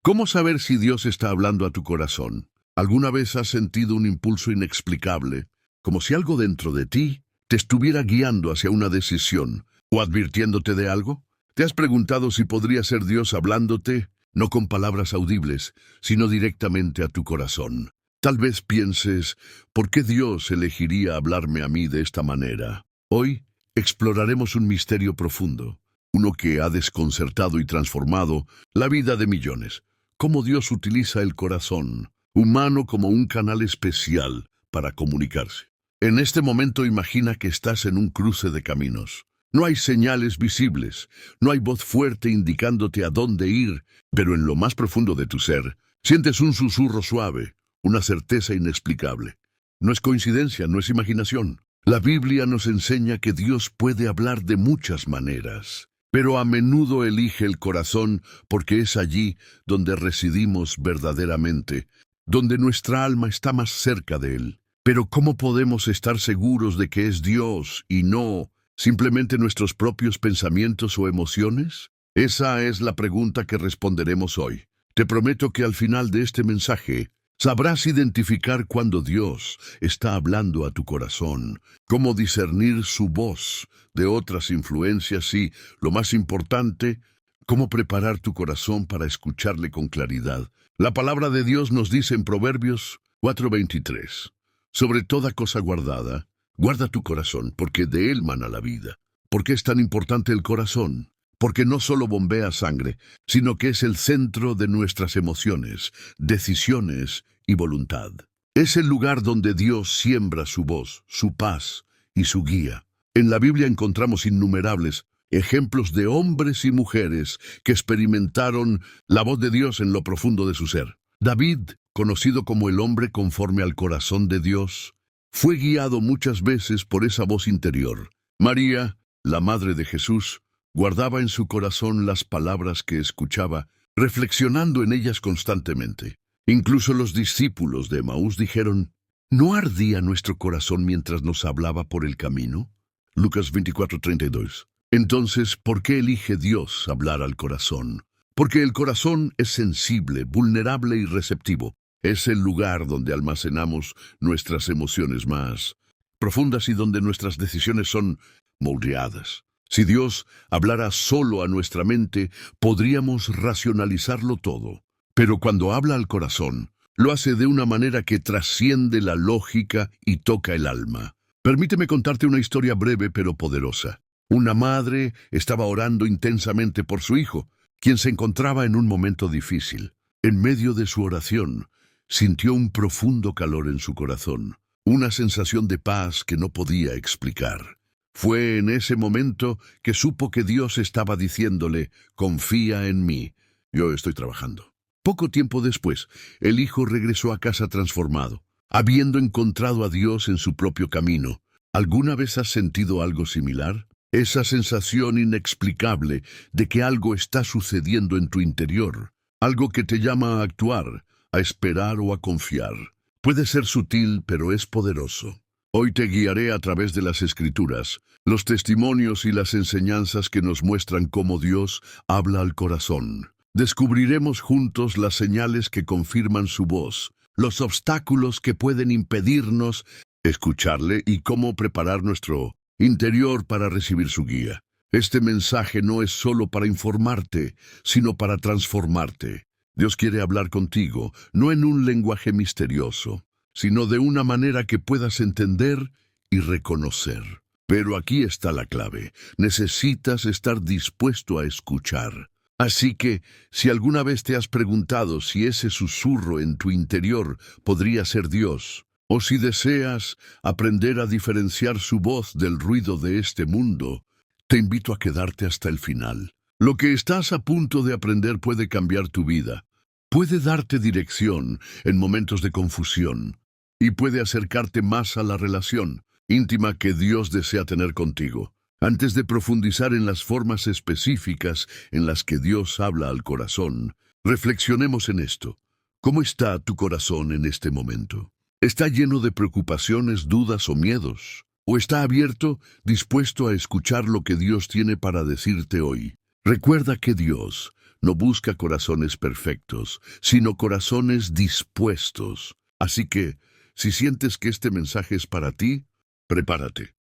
¿Cómo saber si Dios está hablando a tu corazón? ¿Alguna vez has sentido un impulso inexplicable, como si algo dentro de ti te estuviera guiando hacia una decisión o advirtiéndote de algo? ¿Te has preguntado si podría ser Dios hablándote, no con palabras audibles, sino directamente a tu corazón? Tal vez pienses, ¿por qué Dios elegiría hablarme a mí de esta manera? Hoy exploraremos un misterio profundo, uno que ha desconcertado y transformado la vida de millones. Cómo Dios utiliza el corazón humano como un canal especial para comunicarse. En este momento imagina que estás en un cruce de caminos. No hay señales visibles, no hay voz fuerte indicándote a dónde ir, pero en lo más profundo de tu ser, sientes un susurro suave, una certeza inexplicable. No es coincidencia, no es imaginación. La Biblia nos enseña que Dios puede hablar de muchas maneras, pero a menudo elige el corazón porque es allí donde residimos verdaderamente, donde nuestra alma está más cerca de Él. Pero ¿cómo podemos estar seguros de que es Dios y no simplemente nuestros propios pensamientos o emociones? Esa es la pregunta que responderemos hoy. Te prometo que al final de este mensaje sabrás identificar cuando Dios está hablando a tu corazón, cómo discernir su voz de otras influencias y, lo más importante, cómo preparar tu corazón para escucharle con claridad. La palabra de Dios nos dice en Proverbios 4:23, sobre toda cosa guardada, guarda tu corazón, porque de él mana la vida. ¿Por qué es tan importante el corazón? Porque no solo bombea sangre, sino que es el centro de nuestras emociones, decisiones y voluntad. Es el lugar donde Dios siembra su voz, su paz y su guía. En la Biblia encontramos innumerables ejemplos de hombres y mujeres que experimentaron la voz de Dios en lo profundo de su ser. David, conocido como el hombre conforme al corazón de Dios, fue guiado muchas veces por esa voz interior. María, la madre de Jesús, guardaba en su corazón las palabras que escuchaba, reflexionando en ellas constantemente. Incluso los discípulos de Emaús dijeron, ¿no ardía nuestro corazón mientras nos hablaba por el camino? Lucas 24:32. Entonces, ¿por qué elige Dios hablar al corazón? Porque el corazón es sensible, vulnerable y receptivo. Es el lugar donde almacenamos nuestras emociones más profundas y donde nuestras decisiones son moldeadas. Si Dios hablara solo a nuestra mente, podríamos racionalizarlo todo. Pero cuando habla al corazón, lo hace de una manera que trasciende la lógica y toca el alma. Permíteme contarte una historia breve pero poderosa. Una madre estaba orando intensamente por su hijo, quien se encontraba en un momento difícil. En medio de su oración, sintió un profundo calor en su corazón, una sensación de paz que no podía explicar. Fue en ese momento que supo que Dios estaba diciéndole, confía en mí, yo estoy trabajando. Poco tiempo después, el hijo regresó a casa transformado, habiendo encontrado a Dios en su propio camino. ¿Alguna vez has sentido algo similar? Esa sensación inexplicable de que algo está sucediendo en tu interior, algo que te llama a actuar, a esperar o a confiar. Puede ser sutil, pero es poderoso. Hoy te guiaré a través de las Escrituras, los testimonios y las enseñanzas que nos muestran cómo Dios habla al corazón. Descubriremos juntos las señales que confirman su voz, los obstáculos que pueden impedirnos escucharle y cómo preparar nuestro interior para recibir su guía. Este mensaje no es solo para informarte, sino para transformarte. Dios quiere hablar contigo, no en un lenguaje misterioso, sino de una manera que puedas entender y reconocer. Pero aquí está la clave. Necesitas estar dispuesto a escuchar. Así que, si alguna vez te has preguntado si ese susurro en tu interior podría ser Dios, o si deseas aprender a diferenciar su voz del ruido de este mundo, te invito a quedarte hasta el final. Lo que estás a punto de aprender puede cambiar tu vida, puede darte dirección en momentos de confusión, y puede acercarte más a la relación íntima que Dios desea tener contigo. Antes de profundizar en las formas específicas en las que Dios habla al corazón, reflexionemos en esto. ¿Cómo está tu corazón en este momento? ¿Está lleno de preocupaciones, dudas o miedos? ¿O está abierto, dispuesto a escuchar lo que Dios tiene para decirte hoy? Recuerda que Dios no busca corazones perfectos, sino corazones dispuestos. Así que, si sientes que este mensaje es para ti, prepárate,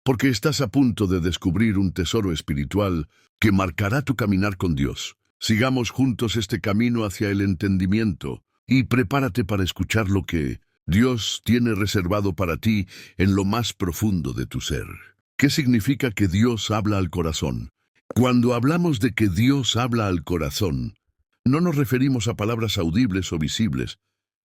porque estás a punto de descubrir un tesoro espiritual que marcará tu caminar con Dios. Sigamos juntos este camino hacia el entendimiento y prepárate para escuchar lo que Dios tiene reservado para ti en lo más profundo de tu ser. ¿Qué significa que Dios habla al corazón? Cuando hablamos de que Dios habla al corazón, no nos referimos a palabras audibles o visibles,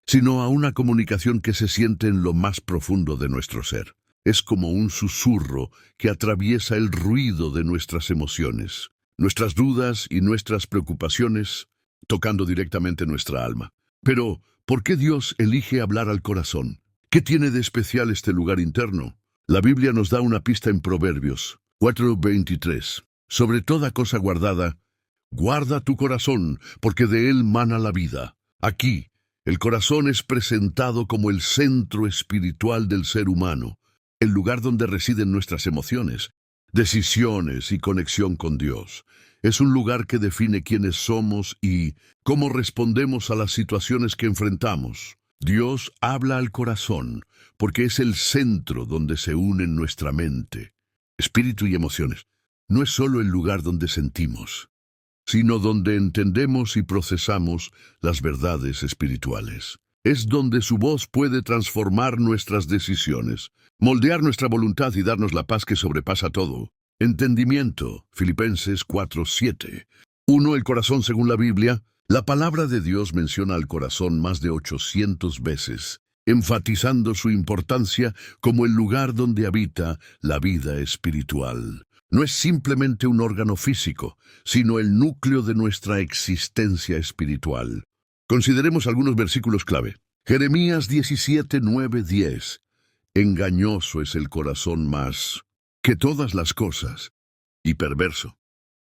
sino a una comunicación que se siente en lo más profundo de nuestro ser. Es como un susurro que atraviesa el ruido de nuestras emociones, nuestras dudas y nuestras preocupaciones, tocando directamente nuestra alma. Pero, ¿por qué Dios elige hablar al corazón? ¿Qué tiene de especial este lugar interno? La Biblia nos da una pista en Proverbios 4:23. Sobre toda cosa guardada, guarda tu corazón, porque de él mana la vida. Aquí, el corazón es presentado como el centro espiritual del ser humano, el lugar donde residen nuestras emociones, decisiones y conexión con Dios. Es un lugar que define quiénes somos y cómo respondemos a las situaciones que enfrentamos. Dios habla al corazón porque es el centro donde se unen nuestra mente, espíritu y emociones. No es solo el lugar donde sentimos, sino donde entendemos y procesamos las verdades espirituales. Es donde su voz puede transformar nuestras decisiones, moldear nuestra voluntad y darnos la paz que sobrepasa todo. Entendimiento, Filipenses 4:7. 1. El corazón según la Biblia. La palabra de Dios menciona al corazón más de 800 veces, enfatizando su importancia como el lugar donde habita la vida espiritual. No es simplemente un órgano físico, sino el núcleo de nuestra existencia espiritual. Consideremos algunos versículos clave. Jeremías 17:9-10. Engañoso es el corazón más que todas las cosas, y perverso.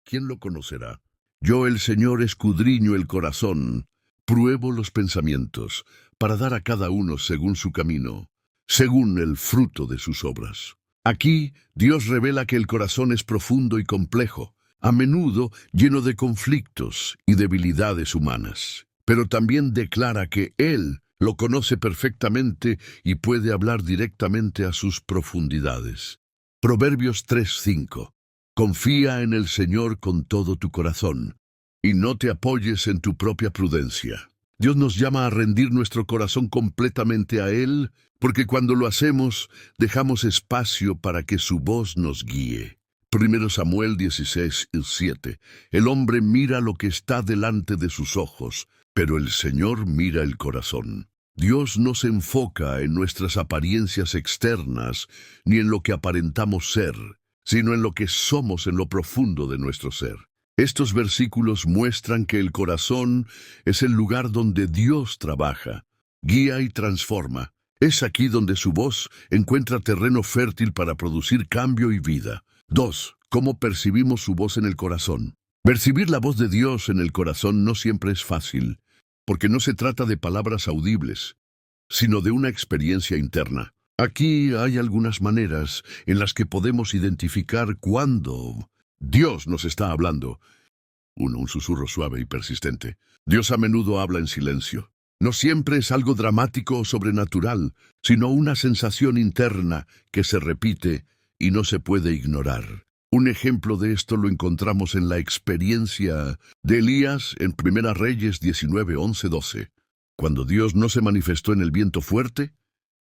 ¿Quién lo conocerá? Yo, el Señor, escudriño el corazón, pruebo los pensamientos, para dar a cada uno según su camino, según el fruto de sus obras. Aquí, Dios revela que el corazón es profundo y complejo, a menudo lleno de conflictos y debilidades humanas. Pero también declara que Él lo conoce perfectamente y puede hablar directamente a sus profundidades. Proverbios 3:5. Confía en el Señor con todo tu corazón, y no te apoyes en tu propia prudencia. Dios nos llama a rendir nuestro corazón completamente a Él, porque cuando lo hacemos, dejamos espacio para que su voz nos guíe. 1 Samuel 16:7. El hombre mira lo que está delante de sus ojos, pero el Señor mira el corazón. Dios no se enfoca en nuestras apariencias externas, ni en lo que aparentamos ser, sino en lo que somos en lo profundo de nuestro ser. Estos versículos muestran que el corazón es el lugar donde Dios trabaja, guía y transforma. Es aquí donde su voz encuentra terreno fértil para producir cambio y vida. 2. ¿Cómo percibimos su voz en el corazón? Percibir la voz de Dios en el corazón no siempre es fácil, porque no se trata de palabras audibles, sino de una experiencia interna. Aquí hay algunas maneras en las que podemos identificar cuándo Dios nos está hablando. 1. Un susurro suave y persistente. Dios a menudo habla en silencio. No siempre es algo dramático o sobrenatural, sino una sensación interna que se repite y no se puede ignorar. Un ejemplo de esto lo encontramos en la experiencia de Elías en 1 Reyes 19:11-12. Cuando Dios no se manifestó en el viento fuerte,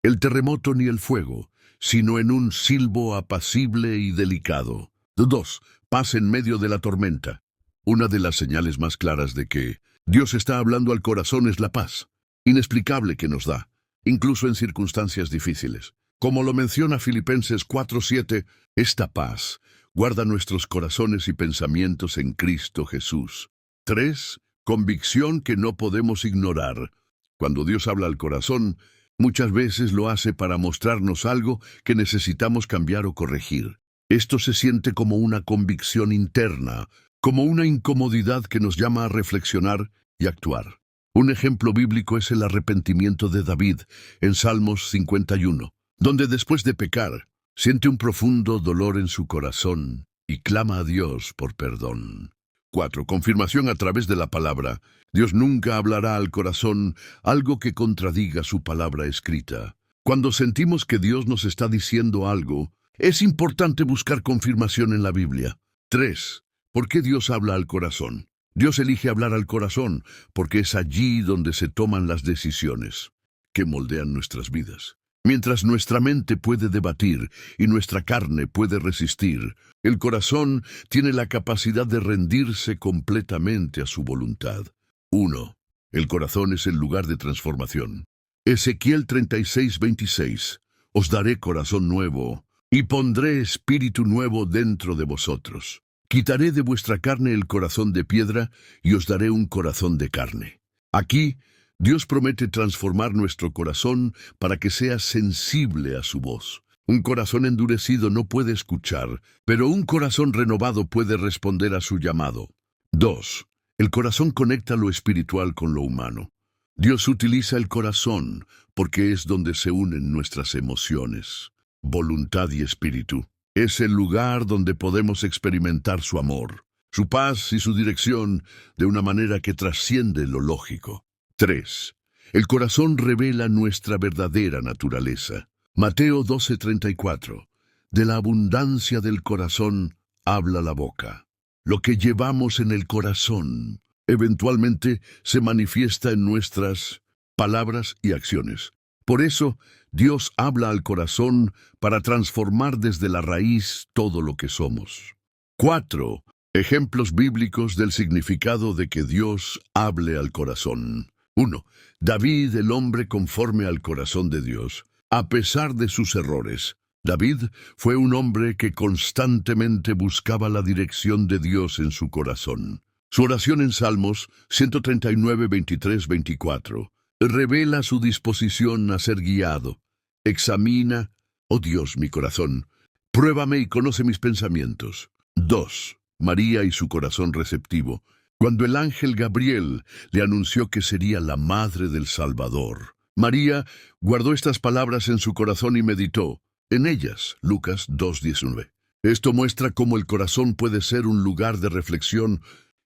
el terremoto ni el fuego, sino en un silbo apacible y delicado. 2. Paz en medio de la tormenta. Una de las señales más claras de que Dios está hablando al corazón es la paz, inexplicable que nos da, incluso en circunstancias difíciles. Como lo menciona Filipenses 4:7, esta paz guarda nuestros corazones y pensamientos en Cristo Jesús. 3. Convicción que no podemos ignorar. Cuando Dios habla al corazón, muchas veces lo hace para mostrarnos algo que necesitamos cambiar o corregir. Esto se siente como una convicción interna, como una incomodidad que nos llama a reflexionar y actuar. Un ejemplo bíblico es el arrepentimiento de David en Salmos 51, donde después de pecar, siente un profundo dolor en su corazón y clama a Dios por perdón. 4. Confirmación a través de la palabra. Dios nunca hablará al corazón algo que contradiga su palabra escrita. Cuando sentimos que Dios nos está diciendo algo, es importante buscar confirmación en la Biblia. 3. ¿Por qué Dios habla al corazón? Dios elige hablar al corazón porque es allí donde se toman las decisiones que moldean nuestras vidas. Mientras nuestra mente puede debatir y nuestra carne puede resistir, el corazón tiene la capacidad de rendirse completamente a su voluntad. 1. El corazón es el lugar de transformación. Ezequiel 36:26. Os daré corazón nuevo y pondré espíritu nuevo dentro de vosotros. Quitaré de vuestra carne el corazón de piedra y os daré un corazón de carne. Aquí, Dios promete transformar nuestro corazón para que sea sensible a su voz. Un corazón endurecido no puede escuchar, pero un corazón renovado puede responder a su llamado. 2. El corazón conecta lo espiritual con lo humano. Dios utiliza el corazón porque es donde se unen nuestras emociones, voluntad y espíritu. Es el lugar donde podemos experimentar su amor, su paz y su dirección de una manera que trasciende lo lógico. 3. El corazón revela nuestra verdadera naturaleza. Mateo 12:34. De la abundancia del corazón habla la boca. Lo que llevamos en el corazón eventualmente se manifiesta en nuestras palabras y acciones. Por eso, Dios habla al corazón para transformar desde la raíz todo lo que somos. 4. Ejemplos bíblicos del significado de que Dios hable al corazón. 1. David, el hombre conforme al corazón de Dios. A pesar de sus errores, David fue un hombre que constantemente buscaba la dirección de Dios en su corazón. Su oración en Salmos 139, 23, 24 revela su disposición a ser guiado. Examina, oh Dios, mi corazón. Pruébame y conoce mis pensamientos. 2. María y su corazón receptivo. Cuando el ángel Gabriel le anunció que sería la madre del Salvador, María guardó estas palabras en su corazón y meditó en ellas. Lucas 2:19. Esto muestra cómo el corazón puede ser un lugar de reflexión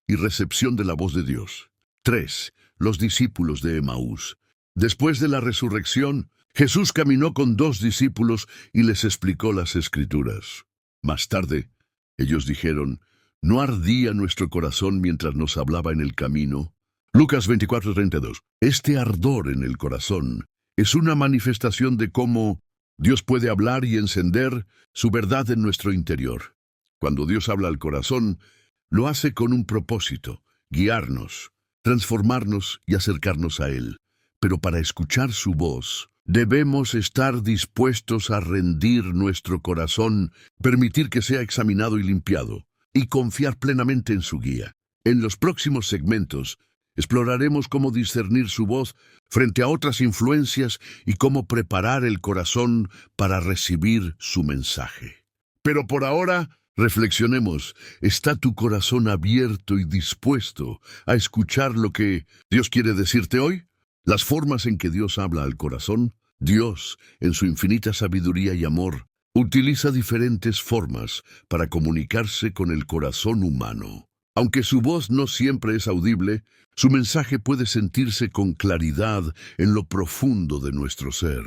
y recepción de la voz de Dios. 3. Los discípulos de Emaús. Después de la resurrección, Jesús caminó con 2 discípulos y les explicó las Escrituras. Más tarde, ellos dijeron: ¿no ardía nuestro corazón mientras nos hablaba en el camino? Lucas 24:32. Este ardor en el corazón es una manifestación de cómo Dios puede hablar y encender su verdad en nuestro interior. Cuando Dios habla al corazón, lo hace con un propósito: guiarnos, transformarnos y acercarnos a Él. Pero para escuchar su voz, debemos estar dispuestos a rendir nuestro corazón, permitir que sea examinado y limpiado, y confiar plenamente en su guía. En los próximos segmentos, exploraremos cómo discernir su voz frente a otras influencias y cómo preparar el corazón para recibir su mensaje. Pero por ahora, reflexionemos. ¿Está tu corazón abierto y dispuesto a escuchar lo que Dios quiere decirte hoy? Las formas en que Dios habla al corazón. Dios, en su infinita sabiduría y amor, utiliza diferentes formas para comunicarse con el corazón humano. Aunque su voz no siempre es audible, su mensaje puede sentirse con claridad en lo profundo de nuestro ser.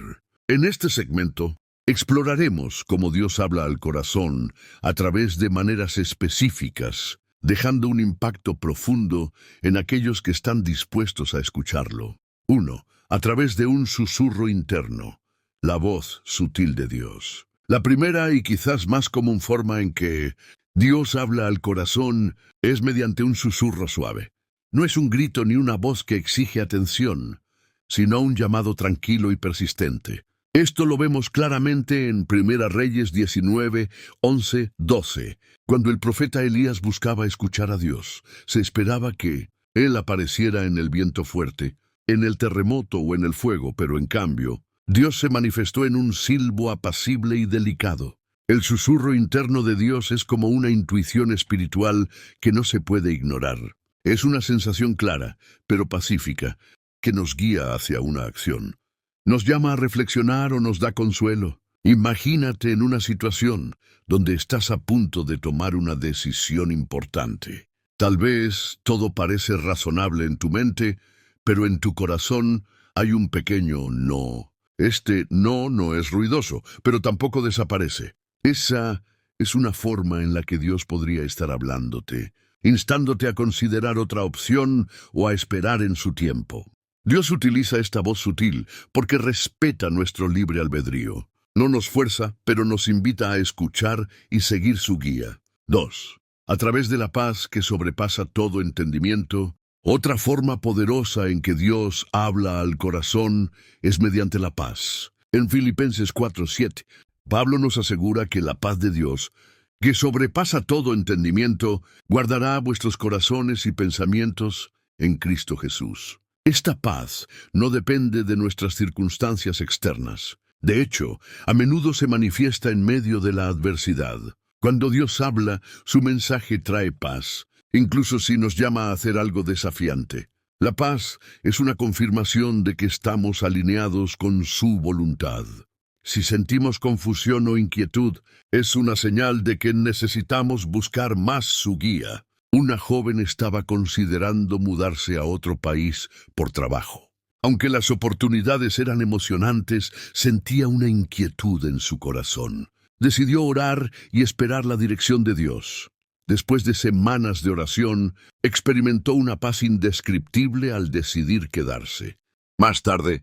En este segmento, exploraremos cómo Dios habla al corazón a través de maneras específicas, dejando un impacto profundo en aquellos que están dispuestos a escucharlo. 1. A través de un susurro interno, la voz sutil de Dios. La primera y quizás más común forma en que Dios habla al corazón es mediante un susurro suave. No es un grito ni una voz que exige atención, sino un llamado tranquilo y persistente. Esto lo vemos claramente en 1 Reyes 19, 11, 12. Cuando el profeta Elías buscaba escuchar a Dios, se esperaba que Él apareciera en el viento fuerte, en el terremoto o en el fuego, pero en cambio, Dios se manifestó en un silbo apacible y delicado. El susurro interno de Dios es como una intuición espiritual que no se puede ignorar. Es una sensación clara, pero pacífica, que nos guía hacia una acción. Nos llama a reflexionar o nos da consuelo. Imagínate en una situación donde estás a punto de tomar una decisión importante. Tal vez todo parece razonable en tu mente, pero en tu corazón hay un pequeño no. Este no es ruidoso, pero tampoco desaparece. Esa es una forma en la que Dios podría estar hablándote, instándote a considerar otra opción o a esperar en su tiempo. Dios utiliza esta voz sutil porque respeta nuestro libre albedrío. No nos fuerza, pero nos invita a escuchar y seguir su guía. 2. A través de la paz que sobrepasa todo entendimiento, otra forma poderosa en que Dios habla al corazón es mediante la paz. En Filipenses 4:7, Pablo nos asegura que la paz de Dios, que sobrepasa todo entendimiento, guardará vuestros corazones y pensamientos en Cristo Jesús. Esta paz no depende de nuestras circunstancias externas. De hecho, a menudo se manifiesta en medio de la adversidad. Cuando Dios habla, su mensaje trae paz, incluso si nos llama a hacer algo desafiante. La paz es una confirmación de que estamos alineados con su voluntad. Si sentimos confusión o inquietud, es una señal de que necesitamos buscar más su guía. Una joven estaba considerando mudarse a otro país por trabajo. Aunque las oportunidades eran emocionantes, sentía una inquietud en su corazón. Decidió orar y esperar la dirección de Dios. Después de semanas de oración, experimentó una paz indescriptible al decidir quedarse. Más tarde,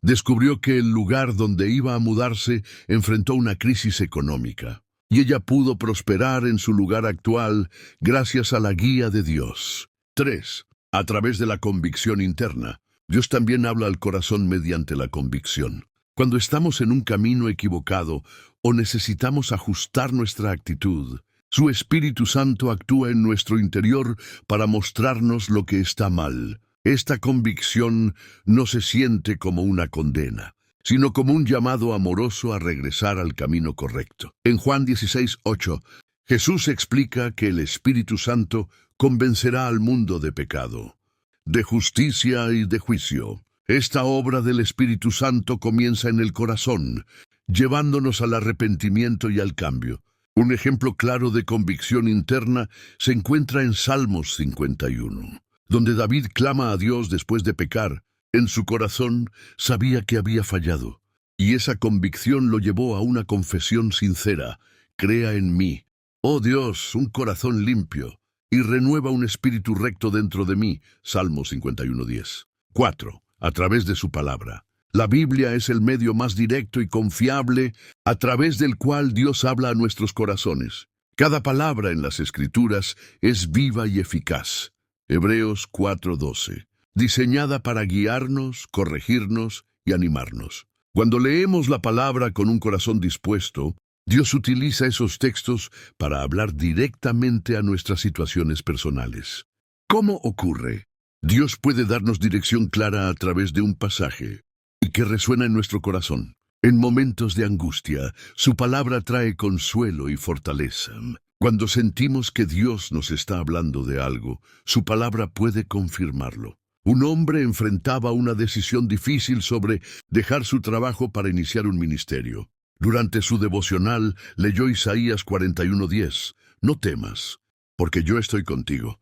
descubrió que el lugar donde iba a mudarse enfrentó una crisis económica, y ella pudo prosperar en su lugar actual gracias a la guía de Dios. 3. A través de la convicción interna. Dios también habla al corazón mediante la convicción. Cuando estamos en un camino equivocado o necesitamos ajustar nuestra actitud, su Espíritu Santo actúa en nuestro interior para mostrarnos lo que está mal. Esta convicción no se siente como una condena, sino como un llamado amoroso a regresar al camino correcto. En Juan 16:8, Jesús explica que el Espíritu Santo convencerá al mundo de pecado, de justicia y de juicio. Esta obra del Espíritu Santo comienza en el corazón, llevándonos al arrepentimiento y al cambio. Un ejemplo claro de convicción interna se encuentra en Salmos 51, donde David clama a Dios después de pecar. En su corazón sabía que había fallado, y esa convicción lo llevó a una confesión sincera: crea en mí, oh Dios, un corazón limpio, y renueva un espíritu recto dentro de mí. Salmos 51:10. 4. A través de su palabra. La Biblia es el medio más directo y confiable a través del cual Dios habla a nuestros corazones. Cada palabra en las Escrituras es viva y eficaz. Hebreos 4:12. Diseñada para guiarnos, corregirnos y animarnos. Cuando leemos la palabra con un corazón dispuesto, Dios utiliza esos textos para hablar directamente a nuestras situaciones personales. ¿Cómo ocurre? Dios puede darnos dirección clara a través de un pasaje y que resuena en nuestro corazón. En momentos de angustia, su palabra trae consuelo y fortaleza. Cuando sentimos que Dios nos está hablando de algo, su palabra puede confirmarlo. Un hombre enfrentaba una decisión difícil sobre dejar su trabajo para iniciar un ministerio. Durante su devocional leyó Isaías 41:10. No temas, porque yo estoy contigo.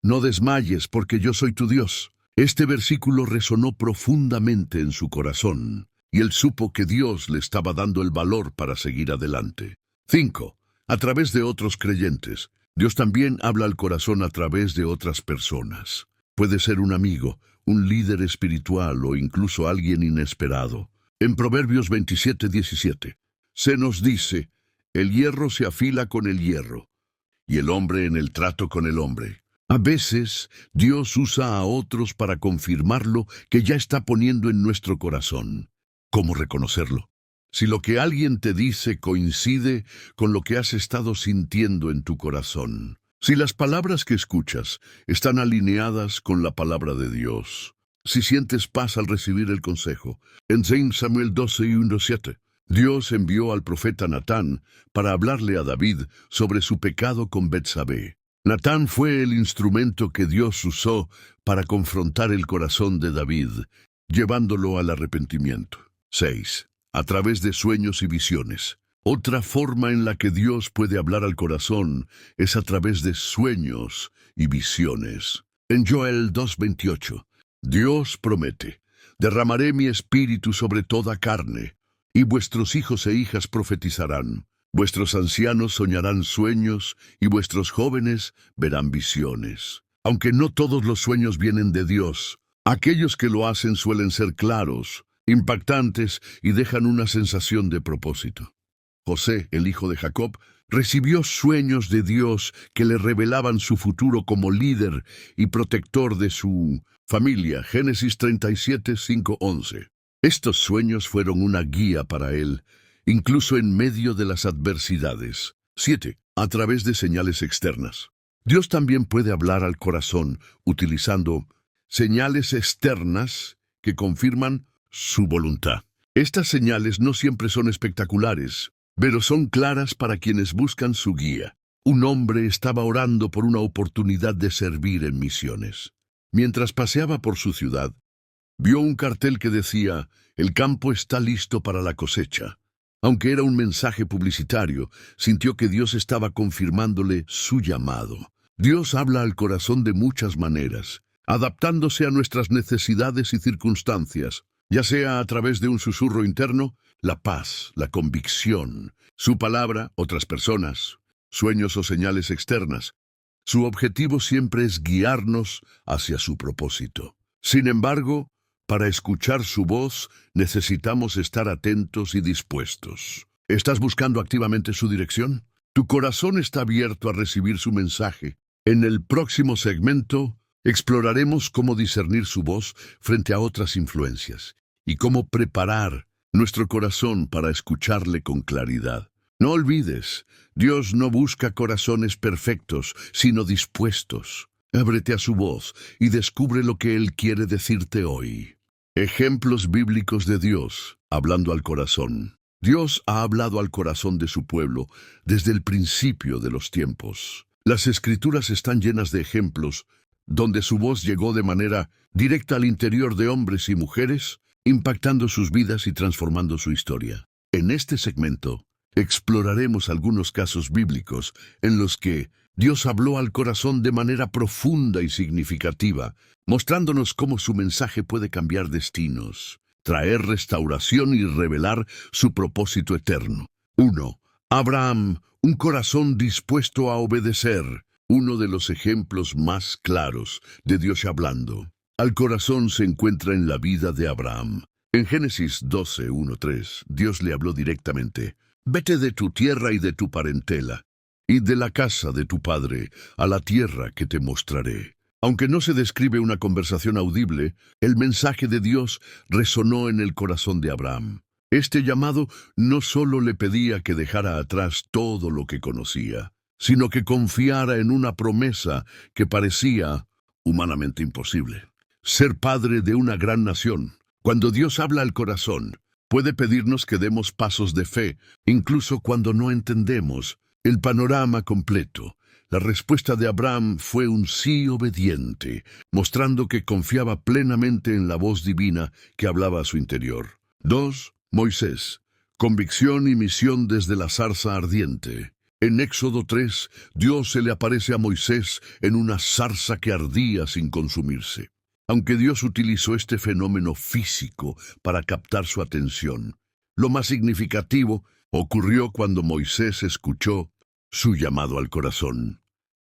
No desmayes, porque yo soy tu Dios. Este versículo resonó profundamente en su corazón, y él supo que Dios le estaba dando el valor para seguir adelante. 5. A través de otros creyentes. Dios también habla al corazón a través de otras personas. Puede ser un amigo, un líder espiritual o incluso alguien inesperado. En Proverbios 27:17, se nos dice: el hierro se afila con el hierro, y el hombre en el trato con el hombre. A veces, Dios usa a otros para confirmar lo que ya está poniendo en nuestro corazón. ¿Cómo reconocerlo? Si lo que alguien te dice coincide con lo que has estado sintiendo en tu corazón. Si las palabras que escuchas están alineadas con la palabra de Dios. Si sientes paz al recibir el consejo. En 2 Samuel 12:1-7, Dios envió al profeta Natán para hablarle a David sobre su pecado con Betsabé. Natán fue el instrumento que Dios usó para confrontar el corazón de David, llevándolo al arrepentimiento. 6. A través de sueños y visiones. Otra forma en la que Dios puede hablar al corazón es a través de sueños y visiones. En Joel 2:28, Dios promete: derramaré mi espíritu sobre toda carne, y vuestros hijos e hijas profetizarán. Vuestros ancianos soñarán sueños, y vuestros jóvenes verán visiones. Aunque no todos los sueños vienen de Dios, aquellos que lo hacen suelen ser claros, impactantes y dejan una sensación de propósito. José, el hijo de Jacob, recibió sueños de Dios que le revelaban su futuro como líder y protector de su familia. Génesis 37, 5, 11. Estos sueños fueron una guía para él, incluso en medio de las adversidades. 7. A través de señales externas. Dios también puede hablar al corazón utilizando señales externas que confirman su voluntad. Estas señales no siempre son espectaculares, pero son claras para quienes buscan su guía. Un hombre estaba orando por una oportunidad de servir en misiones. Mientras paseaba por su ciudad, vio un cartel que decía: «El campo está listo para la cosecha». Aunque era un mensaje publicitario, sintió que Dios estaba confirmándole su llamado. Dios habla al corazón de muchas maneras, adaptándose a nuestras necesidades y circunstancias, ya sea a través de un susurro interno, la paz, la convicción, su palabra, otras personas, sueños o señales externas. Su objetivo siempre es guiarnos hacia su propósito. Sin embargo, para escuchar su voz, necesitamos estar atentos y dispuestos. ¿Estás buscando activamente su dirección? ¿Tu corazón está abierto a recibir su mensaje? En el próximo segmento, exploraremos cómo discernir su voz frente a otras influencias y cómo preparar nuestro corazón para escucharle con claridad. No olvides, Dios no busca corazones perfectos, sino dispuestos. Ábrete a su voz y descubre lo que Él quiere decirte hoy. Ejemplos bíblicos de Dios hablando al corazón. Dios ha hablado al corazón de su pueblo desde el principio de los tiempos. Las Escrituras están llenas de ejemplos donde su voz llegó de manera directa al interior de hombres y mujeres, impactando sus vidas y transformando su historia. En este segmento, exploraremos algunos casos bíblicos en los que Dios habló al corazón de manera profunda y significativa, mostrándonos cómo su mensaje puede cambiar destinos, traer restauración y revelar su propósito eterno. 1. Abraham, un corazón dispuesto a obedecer, uno de los ejemplos más claros de Dios hablando al corazón se encuentra en la vida de Abraham. En Génesis 12, 1-3, Dios le habló directamente: «Vete de tu tierra y de tu parentela, y de la casa de tu padre, a la tierra que te mostraré». Aunque no se describe una conversación audible, el mensaje de Dios resonó en el corazón de Abraham. Este llamado no solo le pedía que dejara atrás todo lo que conocía, sino que confiara en una promesa que parecía humanamente imposible: ser padre de una gran nación. Cuando Dios habla al corazón, puede pedirnos que demos pasos de fe, incluso cuando no entendemos el panorama completo. La respuesta de Abraham fue un sí obediente, mostrando que confiaba plenamente en la voz divina que hablaba a su interior. 2. Moisés, convicción y misión desde la zarza ardiente. En Éxodo 3, Dios se le aparece a Moisés en una zarza que ardía sin consumirse. Aunque Dios utilizó este fenómeno físico para captar su atención, lo más significativo ocurrió cuando Moisés escuchó su llamado al corazón: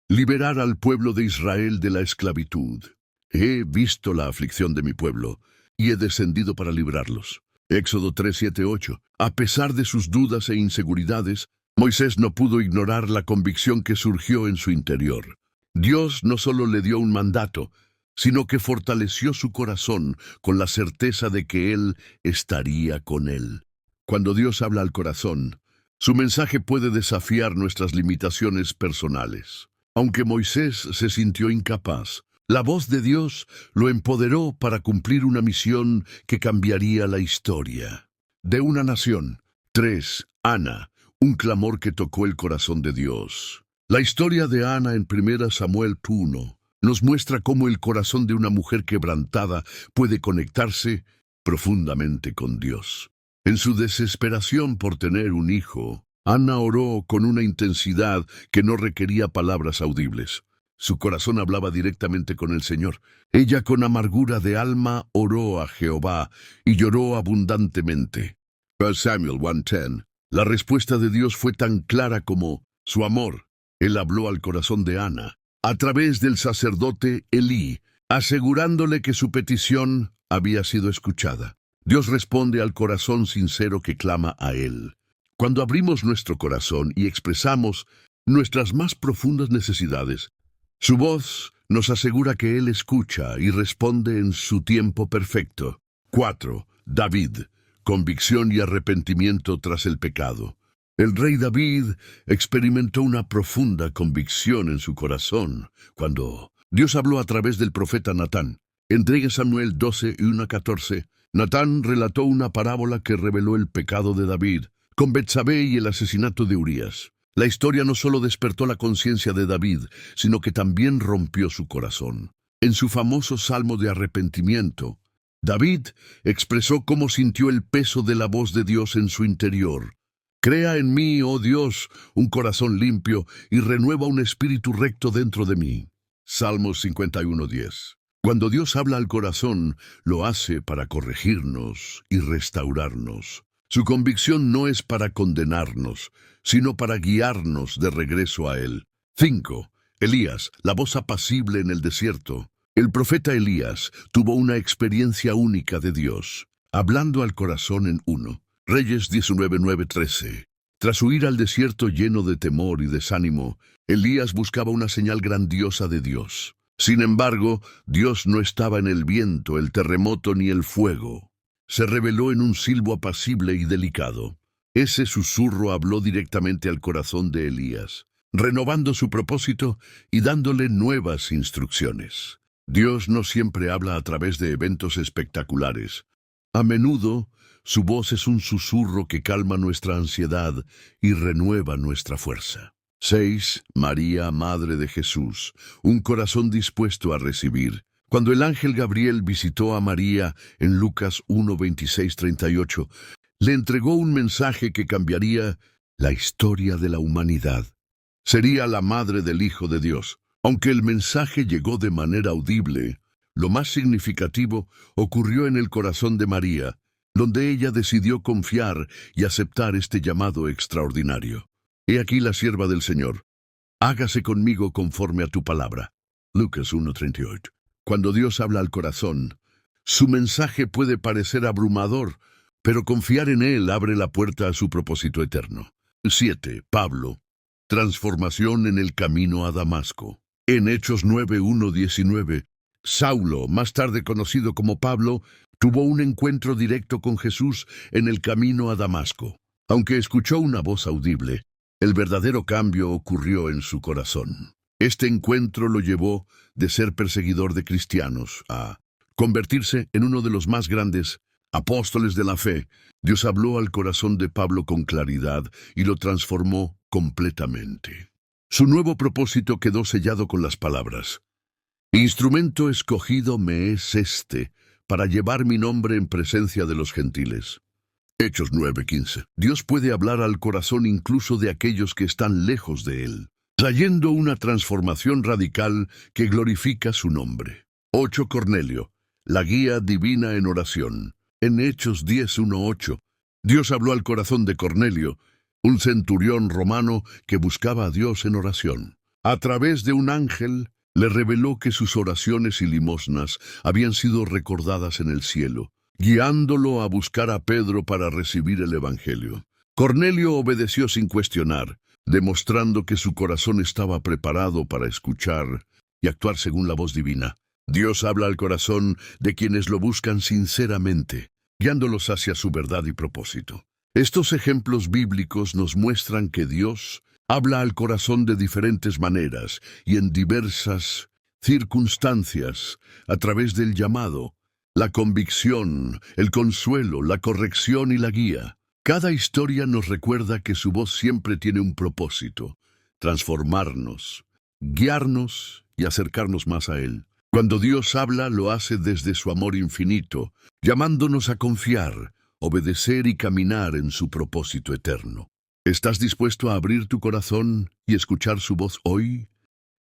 liberar al pueblo de Israel de la esclavitud. He visto la aflicción de mi pueblo, y he descendido para librarlos. Éxodo 3, 7, 8. A pesar de sus dudas e inseguridades, Moisés no pudo ignorar la convicción que surgió en su interior. Dios no solo le dio un mandato, sino que fortaleció su corazón con la certeza de que Él estaría con él. Cuando Dios habla al corazón, su mensaje puede desafiar nuestras limitaciones personales. Aunque Moisés se sintió incapaz, la voz de Dios lo empoderó para cumplir una misión que cambiaría la historia de una nación. 3. Ana, un clamor que tocó el corazón de Dios. La historia de Ana en 1 Samuel 1 nos muestra cómo el corazón de una mujer quebrantada puede conectarse profundamente con Dios. En su desesperación por tener un hijo, Ana oró con una intensidad que no requería palabras audibles. Su corazón hablaba directamente con el Señor. Ella con amargura de alma oró a Jehová y lloró abundantemente. 1 Samuel 1:10. La respuesta de Dios fue tan clara como su amor. Él habló al corazón de Ana a través del sacerdote Elí, asegurándole que su petición había sido escuchada. Dios responde al corazón sincero que clama a Él. Cuando abrimos nuestro corazón y expresamos nuestras más profundas necesidades, su voz nos asegura que Él escucha y responde en su tiempo perfecto. 4. David, convicción y arrepentimiento tras el pecado. El rey David experimentó una profunda convicción en su corazón cuando Dios habló a través del profeta Natán. En 3 Samuel 12 y 1:14, Natán relató una parábola que reveló el pecado de David, con Betsabé y el asesinato de Urías. La historia no solo despertó la conciencia de David, sino que también rompió su corazón. En su famoso salmo de arrepentimiento, David expresó cómo sintió el peso de la voz de Dios en su interior. Crea en mí, oh Dios, un corazón limpio y renueva un espíritu recto dentro de mí. Salmos 51:10. Cuando Dios habla al corazón, lo hace para corregirnos y restaurarnos. Su convicción no es para condenarnos, sino para guiarnos de regreso a Él. 5. Elías, la voz apacible en el desierto. El profeta Elías tuvo una experiencia única de Dios, hablando al corazón en 1 Reyes 19:9-13. Tras huir al desierto lleno de temor y desánimo, Elías buscaba una señal grandiosa de Dios. Sin embargo, Dios no estaba en el viento, el terremoto ni el fuego. Se reveló en un silbo apacible y delicado. Ese susurro habló directamente al corazón de Elías, renovando su propósito y dándole nuevas instrucciones. Dios no siempre habla a través de eventos espectaculares. A menudo, su voz es un susurro que calma nuestra ansiedad y renueva nuestra fuerza. 6. María, Madre de Jesús, un corazón dispuesto a recibir. Cuando el ángel Gabriel visitó a María en Lucas 1:26-38, le entregó un mensaje que cambiaría la historia de la humanidad. Sería la madre del Hijo de Dios. Aunque el mensaje llegó de manera audible, lo más significativo ocurrió en el corazón de María, donde ella decidió confiar y aceptar este llamado extraordinario. He aquí la sierva del Señor. Hágase conmigo conforme a tu palabra. Lucas 1:38. Cuando Dios habla al corazón, su mensaje puede parecer abrumador, pero confiar en Él abre la puerta a su propósito eterno. 7. Pablo. Transformación en el camino a Damasco. En Hechos 9:1-19, Saulo, más tarde conocido como Pablo, tuvo un encuentro directo con Jesús en el camino a Damasco. Aunque escuchó una voz audible, el verdadero cambio ocurrió en su corazón. Este encuentro lo llevó de ser perseguidor de cristianos a convertirse en uno de los más grandes apóstoles de la fe. Dios habló al corazón de Pablo con claridad y lo transformó completamente. Su nuevo propósito quedó sellado con las palabras: Instrumento escogido me es este, para llevar mi nombre en presencia de los gentiles. Hechos 9:15. Dios puede hablar al corazón incluso de aquellos que están lejos de Él, trayendo una transformación radical que glorifica su nombre. 8. Cornelio, la guía divina en oración. En Hechos 10:1-8, Dios habló al corazón de Cornelio, un centurión romano que buscaba a Dios en oración. A través de un ángel, le reveló que sus oraciones y limosnas habían sido recordadas en el cielo, guiándolo a buscar a Pedro para recibir el Evangelio. Cornelio obedeció sin cuestionar, demostrando que su corazón estaba preparado para escuchar y actuar según la voz divina. Dios habla al corazón de quienes lo buscan sinceramente, guiándolos hacia su verdad y propósito. Estos ejemplos bíblicos nos muestran que Dios habla al corazón de diferentes maneras y en diversas circunstancias, a través del llamado, la convicción, el consuelo, la corrección y la guía. Cada historia nos recuerda que su voz siempre tiene un propósito: transformarnos, guiarnos y acercarnos más a Él. Cuando Dios habla, lo hace desde su amor infinito, llamándonos a confiar, obedecer y caminar en su propósito eterno. ¿Estás dispuesto a abrir tu corazón y escuchar su voz hoy?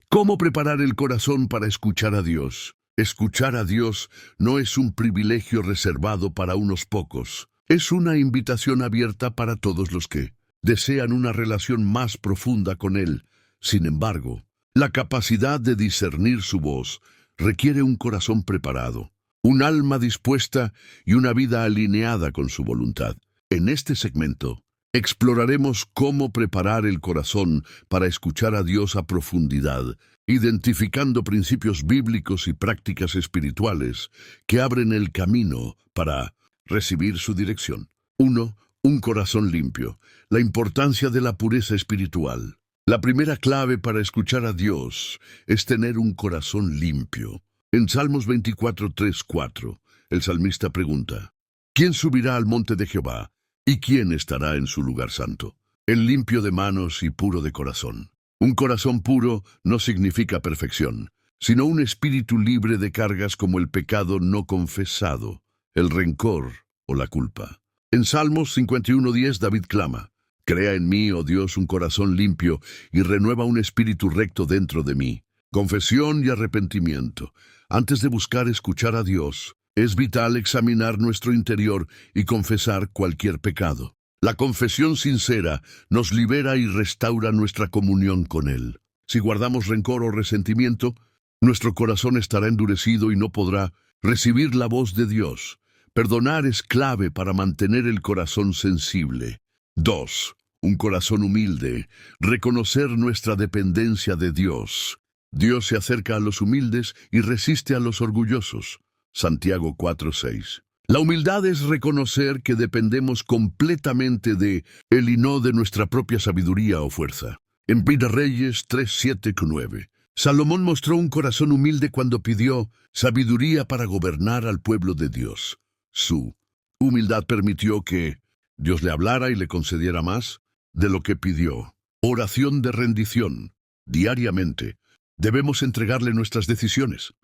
¿Cómo preparar el corazón para escuchar a Dios? Escuchar a Dios no es un privilegio reservado para unos pocos. Es una invitación abierta para todos los que desean una relación más profunda con Él. Sin embargo, la capacidad de discernir su voz requiere un corazón preparado, un alma dispuesta y una vida alineada con su voluntad. En este segmento, exploraremos cómo preparar el corazón para escuchar a Dios a profundidad, identificando principios bíblicos y prácticas espirituales que abren el camino para recibir su dirección. 1. Un corazón limpio. La importancia de la pureza espiritual. La primera clave para escuchar a Dios es tener un corazón limpio. En Salmos 24, 3, 4, el salmista pregunta: ¿Quién subirá al monte de Jehová? ¿Y quién estará en su lugar santo? El limpio de manos y puro de corazón. Un corazón puro no significa perfección, sino un espíritu libre de cargas como el pecado no confesado, el rencor o la culpa. En Salmos 51:10 David clama: Crea en mí, oh Dios, un corazón limpio y renueva un espíritu recto dentro de mí. Confesión y arrepentimiento. Antes de buscar escuchar a Dios, es vital examinar nuestro interior y confesar cualquier pecado. La confesión sincera nos libera y restaura nuestra comunión con Él. Si guardamos rencor o resentimiento, nuestro corazón estará endurecido y no podrá recibir la voz de Dios. Perdonar es clave para mantener el corazón sensible. 2. Un corazón humilde. Reconocer nuestra dependencia de Dios. Dios se acerca a los humildes y resiste a los orgullosos. Santiago 4:6. La humildad es reconocer que dependemos completamente de Él y no de nuestra propia sabiduría o fuerza. En Primera de Reyes 3:7-9, Salomón mostró un corazón humilde cuando pidió sabiduría para gobernar al pueblo de Dios. Su humildad permitió que Dios le hablara y le concediera más de lo que pidió. Oración de rendición. Diariamente debemos entregarle nuestras decisiones,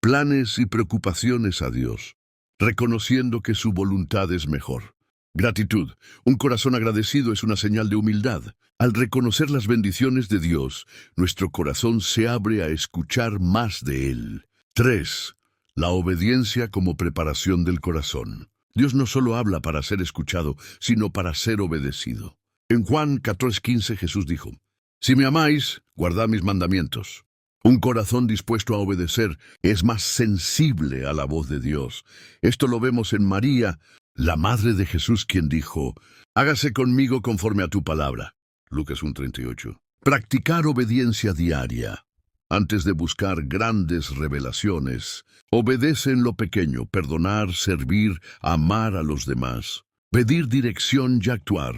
planes y preocupaciones a Dios, reconociendo que su voluntad es mejor. Gratitud. Un corazón agradecido es una señal de humildad. Al reconocer las bendiciones de Dios, nuestro corazón se abre a escuchar más de Él. 3. La obediencia como preparación del corazón. Dios no solo habla para ser escuchado, sino para ser obedecido. En Juan 14:15 Jesús dijo: Si me amáis, guardad mis mandamientos. Un corazón dispuesto a obedecer es más sensible a la voz de Dios. Esto lo vemos en María, la madre de Jesús, quien dijo: Hágase conmigo conforme a tu palabra. Lucas 1:38. Practicar obediencia diaria. Antes de buscar grandes revelaciones, obedece en lo pequeño: perdonar, servir, amar a los demás, pedir dirección y actuar.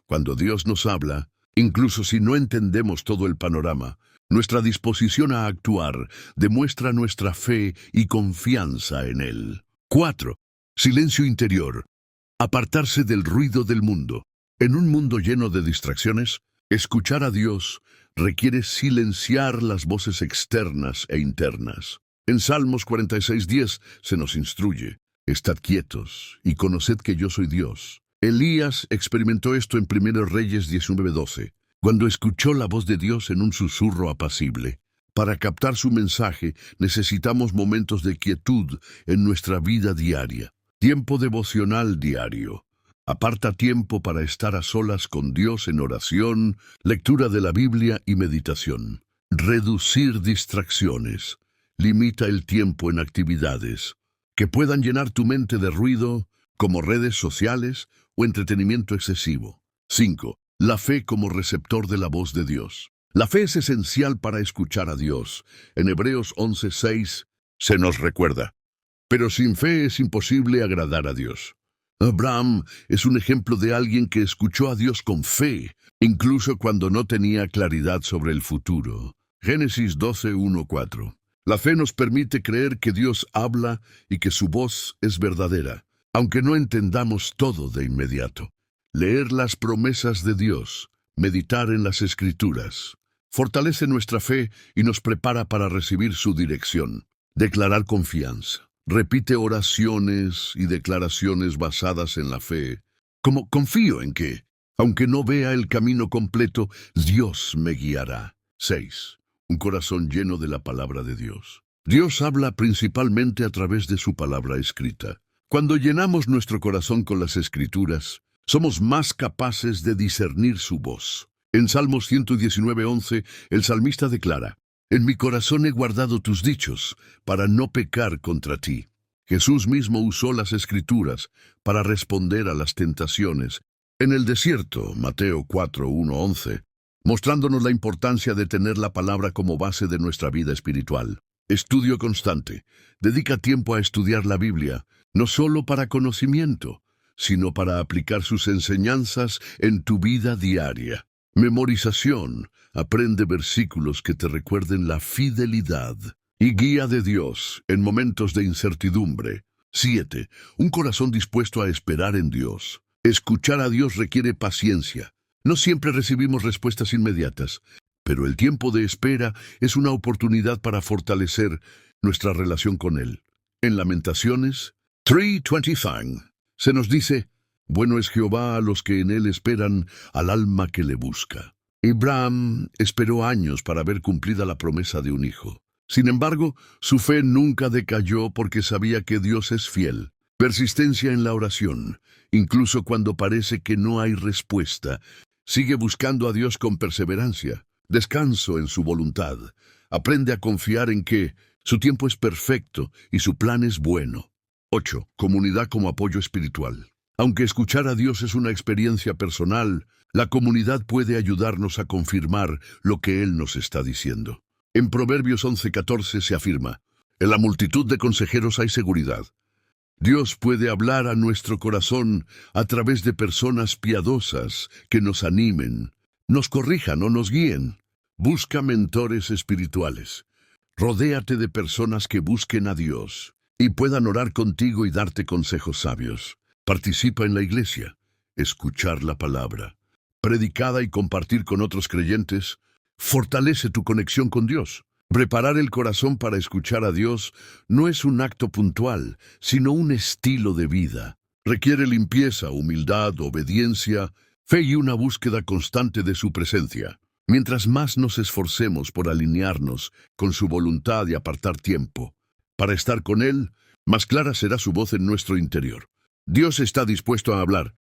Cuando Dios nos habla, incluso si no entendemos todo el panorama, nuestra disposición a actuar demuestra nuestra fe y confianza en Él. 4. Silencio interior. Apartarse del ruido del mundo. En un mundo lleno de distracciones, escuchar a Dios requiere silenciar las voces externas e internas. En Salmos 46:10 se nos instruye: Estad quietos y conoced que yo soy Dios. Elías experimentó esto en 1 Reyes 19:12. Cuando escuchó la voz de Dios en un susurro apacible. Para captar su mensaje, necesitamos momentos de quietud en nuestra vida diaria. Tiempo devocional diario. Aparta tiempo para estar a solas con Dios en oración, lectura de la Biblia y meditación. Reducir distracciones. Limita el tiempo en actividades que puedan llenar tu mente de ruido, como redes sociales o entretenimiento excesivo. 5. La fe como receptor de la voz de Dios. La fe es esencial para escuchar a Dios. En Hebreos 11:6 se nos recuerda: pero sin fe es imposible agradar a Dios. Abraham es un ejemplo de alguien que escuchó a Dios con fe, incluso cuando no tenía claridad sobre el futuro. Génesis 12:1-4. La fe nos permite creer que Dios habla y que su voz es verdadera, aunque no entendamos todo de inmediato. Leer las promesas de Dios, meditar en las Escrituras, fortalece nuestra fe y nos prepara para recibir su dirección. Declarar confianza. Repite oraciones y declaraciones basadas en la fe, como: confío en que Aunque no vea el camino completo, Dios me guiará. 6. Un corazón lleno de la palabra de Dios. Dios habla principalmente a través de su palabra escrita. Cuando llenamos nuestro corazón con las Escrituras, somos más capaces de discernir su voz. En Salmos 119:11, el salmista declara: «En mi corazón he guardado tus dichos, para no pecar contra ti». Jesús mismo usó las Escrituras para responder a las tentaciones en el desierto, Mateo 4:1-11, mostrándonos la importancia de tener la palabra como base de nuestra vida espiritual. Estudio constante. Dedica tiempo a estudiar la Biblia, no solo para conocimiento, sino para aplicar sus enseñanzas en tu vida diaria. Memorización. Aprende versículos que te recuerden la fidelidad y guía de Dios en momentos de incertidumbre. 7. Un corazón dispuesto a esperar en Dios. Escuchar a Dios requiere paciencia. No siempre recibimos respuestas inmediatas, pero el tiempo de espera es una oportunidad para fortalecer nuestra relación con Él. En Lamentaciones 3:25 se nos dice: «Bueno es Jehová a los que en Él esperan, al alma que le busca». Abraham esperó años para ver cumplida la promesa de un hijo. Sin embargo, su fe nunca decayó porque sabía que Dios es fiel. Persistencia en la oración, incluso cuando parece que no hay respuesta. Sigue buscando a Dios con perseverancia. Descanso en su voluntad. Aprende a confiar en que su tiempo es perfecto y su plan es bueno. 8. Comunidad como apoyo espiritual. Aunque escuchar a Dios es una experiencia personal, la comunidad puede ayudarnos a confirmar lo que Él nos está diciendo. En Proverbios 11:14 se afirma: «En la multitud de consejeros hay seguridad». Dios puede hablar a nuestro corazón a través de personas piadosas que nos animen, nos corrijan o nos guíen. Busca mentores espirituales. Rodéate de personas que busquen a Dios y puedan orar contigo y darte consejos sabios. Participa en la iglesia. Escuchar la palabra, predicada y compartir con otros creyentes, fortalece tu conexión con Dios. Preparar el corazón para escuchar a Dios no es un acto puntual, sino un estilo de vida. Requiere limpieza, humildad, obediencia, fe y una búsqueda constante de su presencia. Mientras más nos esforcemos por alinearnos con su voluntad y apartar tiempo para estar con Él, más clara será su voz en nuestro interior. Dios está dispuesto a hablar.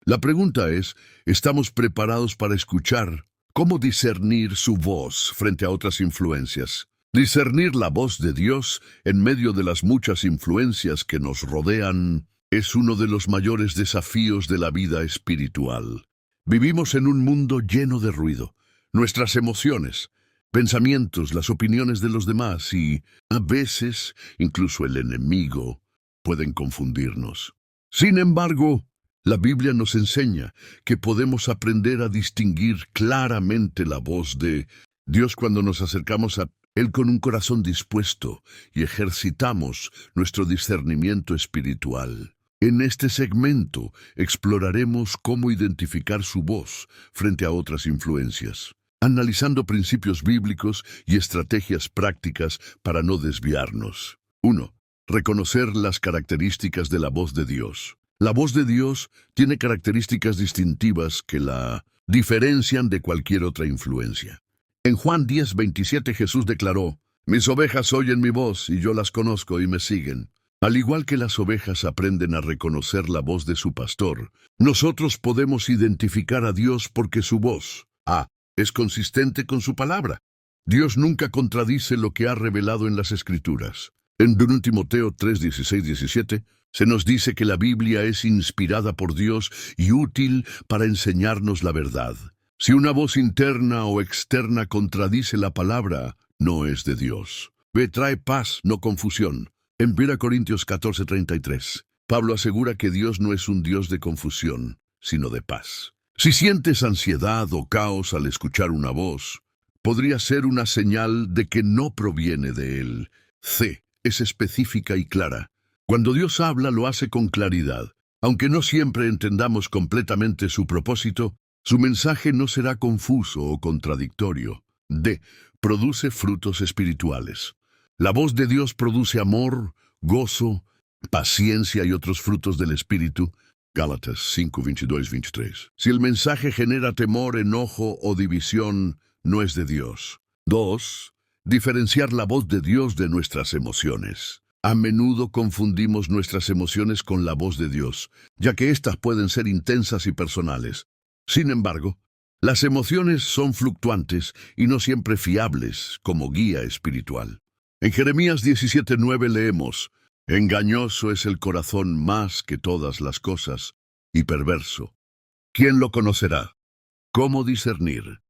La pregunta es, ¿estamos preparados para escuchar? ¿Cómo discernir su voz frente a otras influencias? Discernir la voz de Dios en medio de las muchas influencias que nos rodean es uno de los mayores desafíos de la vida espiritual. Vivimos en un mundo lleno de ruido. Nuestras emociones, pensamientos, las opiniones de los demás y, a veces, incluso el enemigo, pueden confundirnos. Sin embargo, la Biblia nos enseña que podemos aprender a distinguir claramente la voz de Dios cuando nos acercamos a Él con un corazón dispuesto y ejercitamos nuestro discernimiento espiritual. En este segmento exploraremos cómo identificar su voz frente a otras influencias, analizando principios bíblicos y estrategias prácticas para no desviarnos. 1. Reconocer las características de la voz de Dios. La voz de Dios tiene características distintivas que la diferencian de cualquier otra influencia. En Juan 10:27 Jesús declaró: «Mis ovejas oyen mi voz y yo las conozco y me siguen». Al igual que las ovejas aprenden a reconocer la voz de su pastor, nosotros podemos identificar a Dios porque su voz es consistente con su palabra. Dios nunca contradice lo que ha revelado en las Escrituras. En 2 Timoteo 3:16-17 se nos dice que la Biblia es inspirada por Dios y útil para enseñarnos la verdad. Si una voz interna o externa contradice la palabra, no es de Dios. Trae paz, no confusión. En 1 Corintios 14:33, Pablo asegura que Dios no es un Dios de confusión, sino de paz. Si sientes ansiedad o caos al escuchar una voz, podría ser una señal de que no proviene de Él. Es específica y clara. Cuando Dios habla, lo hace con claridad. Aunque no siempre entendamos completamente su propósito, su mensaje no será confuso o contradictorio. Produce frutos espirituales. La voz de Dios produce amor, gozo, paciencia y otros frutos del Espíritu. Gálatas 5, 22, 23. Si el mensaje genera temor, enojo o división, no es de Dios. 2. Diferenciar la voz de Dios de nuestras emociones. A menudo confundimos nuestras emociones con la voz de Dios, ya que éstas pueden ser intensas y personales. Sin embargo, las emociones son fluctuantes y no siempre fiables como guía espiritual. En Jeremías 17:9 leemos: engañoso es el corazón más que todas las cosas, y perverso. ¿Quién lo conocerá? ¿Cómo discernir?